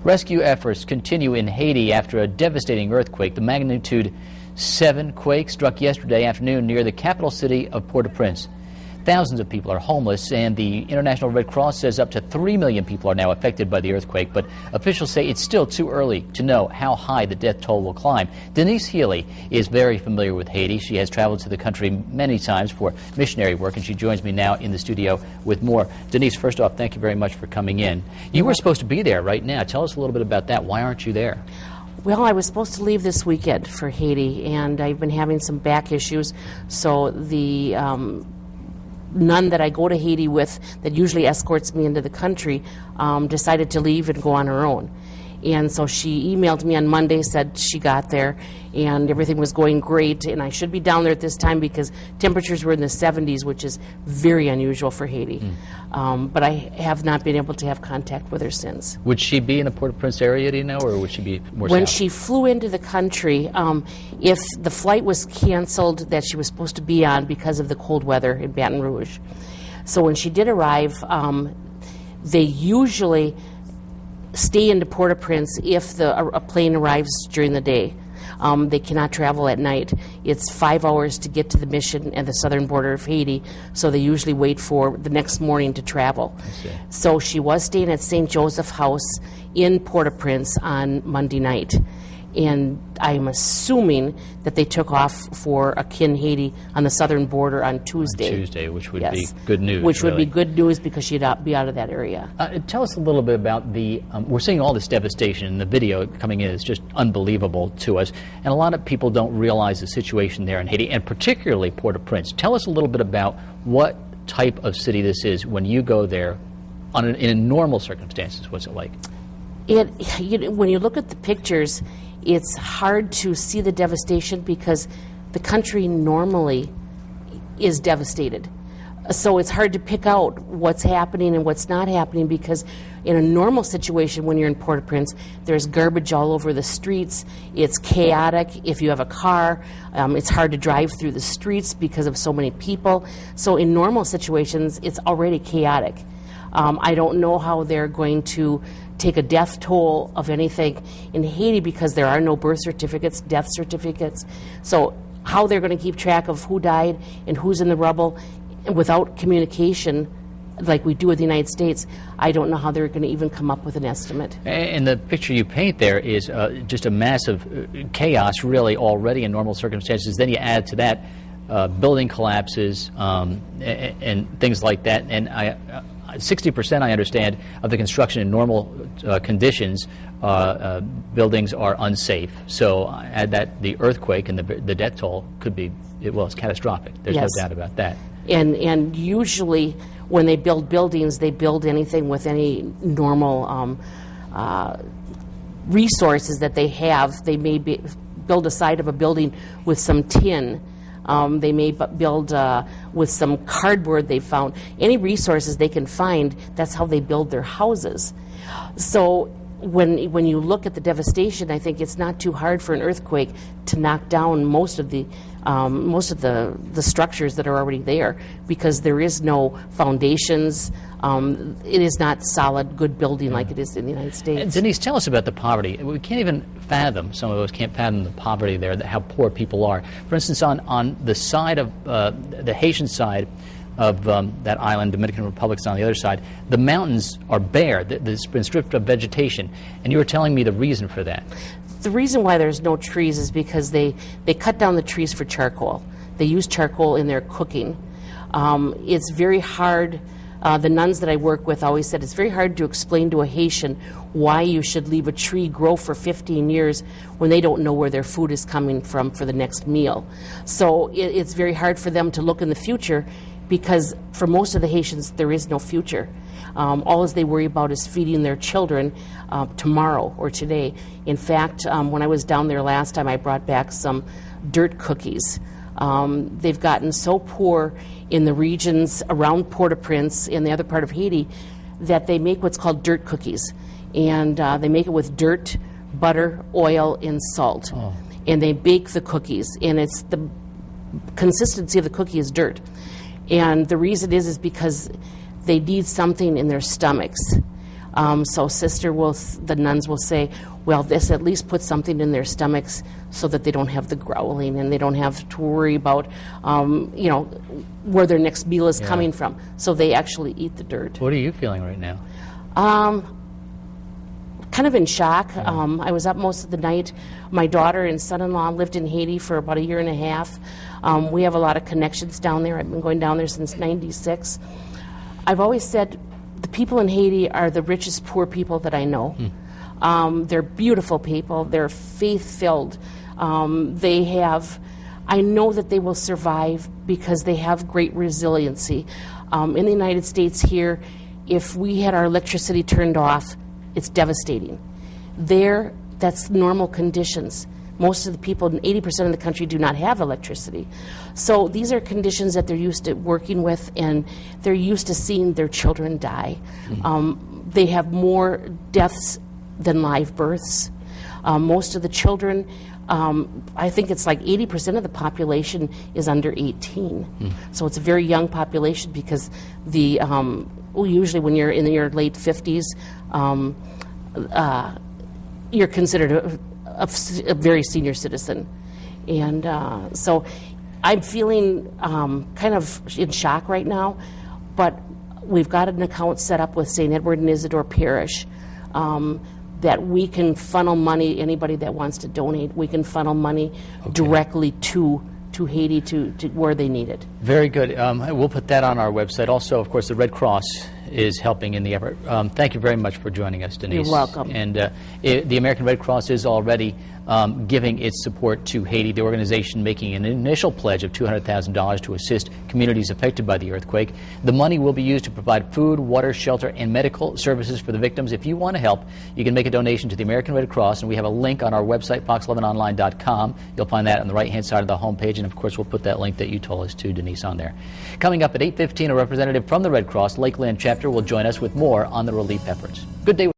Rescue efforts continue in Haiti after a devastating earthquake. The magnitude 7 quake struck yesterday afternoon near the capital city of Port-au-Prince. Thousands of people are homeless, and the International Red Cross says up to 3 million people are now affected by the earthquake, but officials say it's still too early to know how high the death toll will climb. Denice Healy is very familiar with Haiti. She has traveled to the country many times for missionary work, and she joins me now in the studio with more. Denice, first off, thank you very much for coming in. You were supposed to be there right now. Tell us a little bit about that. Why aren't you there? Well, I was supposed to leave this weekend for Haiti, and I've been having some back issues, so the nun that I go to Haiti with that usually escorts me into the country decided to leave and go on her own. And so she emailed me on Monday, said she got there and everything was going great, and I should be down there at this time because temperatures were in the 70s, which is very unusual for Haiti. But I have not been able to have contact with her since. Would she be in the Port-au-Prince area, do you know, or would she be more When south? she flew into the country, if the flight was canceled that she was supposed to be on because of the cold weather in Baton Rouge. So when she did arrive, they usually stay into Port-au-Prince if a plane arrives during the day. They cannot travel at night. It's 5 hours to get to the mission and the southern border of Haiti, so they usually wait for the next morning to travel. So she was staying at St. Joseph House in Port-au-Prince on Monday night. And I'm assuming that they took off for a kin Haiti on the southern border on Tuesday. Which would be good news. Which would really be good news because she'd be out of that area. Tell us a little bit about the, we're seeing all this devastation, and the video coming in is just unbelievable to us. And a lot of people don't realize the situation there in Haiti, and particularly Port-au-Prince. Tell us a little bit about what type of city this is when you go there in normal circumstances. What's it like? When you look at the pictures, it's hard to see the devastation because the country normally is devastated. So it's hard to pick out what's happening and what's not happening because in a normal situation when you're in Port-au-Prince, there's garbage all over the streets. It's chaotic. If you have a car, it's hard to drive through the streets because of so many people. So in normal situations, it's already chaotic. I don't know how they're going to take a death toll of anything in Haiti because there are no birth certificates, death certificates. So how they're going to keep track of who died and who's in the rubble without communication like we do with the United States, I don't know how they're going to even come up with an estimate. And the picture you paint there is just a massive chaos really already in normal circumstances. Then you add to that building collapses and things like that. And 60%, I understand, of the construction in normal conditions, buildings are unsafe. So add that the earthquake and the death toll could be, well, it's catastrophic. There's no doubt about that. And usually when they build buildings, they build anything with any normal resources that they have. They may build a side of a building with some tin. They may build with some cardboard they found. Any resources they can find, that's how they build their houses. So when you look at the devastation, I think it's not too hard for an earthquake to knock down most of the structures that are already there because there is no foundations. It is not solid, good building like it is in the United States. Denice, tell us about the poverty. We can't even fathom, some of us can't fathom the poverty there, how poor people are. For instance, on the side of, the Haitian side of that island, Dominican Republic's on the other side, the mountains are bare. There's been stripped of vegetation. And you were telling me the reason for that. The reason why there's no trees is because they cut down the trees for charcoal. They use charcoal in their cooking. It's very hard. The nuns that I work with always said it's very hard to explain to a Haitian why you should leave a tree grow for 15 years when they don't know where their food is coming from for the next meal. So it's very hard for them to look in the future because for most of the Haitians there is no future. All they worry about is feeding their children tomorrow or today. In fact, when I was down there last time, I brought back some dirt cookies. They've gotten so poor in the regions around Port-au-Prince and the other part of Haiti that they make what's called dirt cookies. And they make it with dirt, butter, oil, and salt. And they bake the cookies. And it's the consistency of the cookie is dirt. And the reason is because they need something in their stomachs. So the nuns will say, well, this at least puts something in their stomachs so that they don't have the growling and they don't have to worry about, where their next meal is coming from. So they actually eat the dirt. What are you feeling right now? Kind of in shock. I was up most of the night. My daughter and son-in-law lived in Haiti for about a year and a half. We have a lot of connections down there. I've been going down there since *96. I've always said the people in Haiti are the richest poor people that I know. They're beautiful people. They're faith-filled. I know that they will survive because they have great resiliency. In the United States here, if we had our electricity turned off, it's devastating. There, that's normal conditions. Most of the people, 80% of the country, do not have electricity. So these are conditions that they're used to working with, and they're used to seeing their children die. They have more deaths than live births. Most of the children, I think it's like 80% of the population is under 18. So it's a very young population because usually when you're in your late 50s, you're considered a very senior citizen. And so I'm feeling kind of in shock right now, but we've got an account set up with St. Edward and Isidore Parish that we can funnel money, anybody that wants to donate, we can funnel money directly to Haiti to where they need it. Very good. We'll put that on our website. Also, of course, the Red Cross is helping in the effort. Thank you very much for joining us, Denice. You're welcome. And the American Red Cross is already giving its support to Haiti, the organization making an initial pledge of $200,000 to assist communities affected by the earthquake. The money will be used to provide food, water, shelter, and medical services for the victims. If you want to help, you can make a donation to the American Red Cross, and we have a link on our website, fox11online.com. You'll find that on the right-hand side of the homepage, and of course we'll put that link that you told us to, Denice, on there. Coming up at 8:15, a representative from the Red Cross Lakeland chapter will join us with more on the relief efforts. Good day.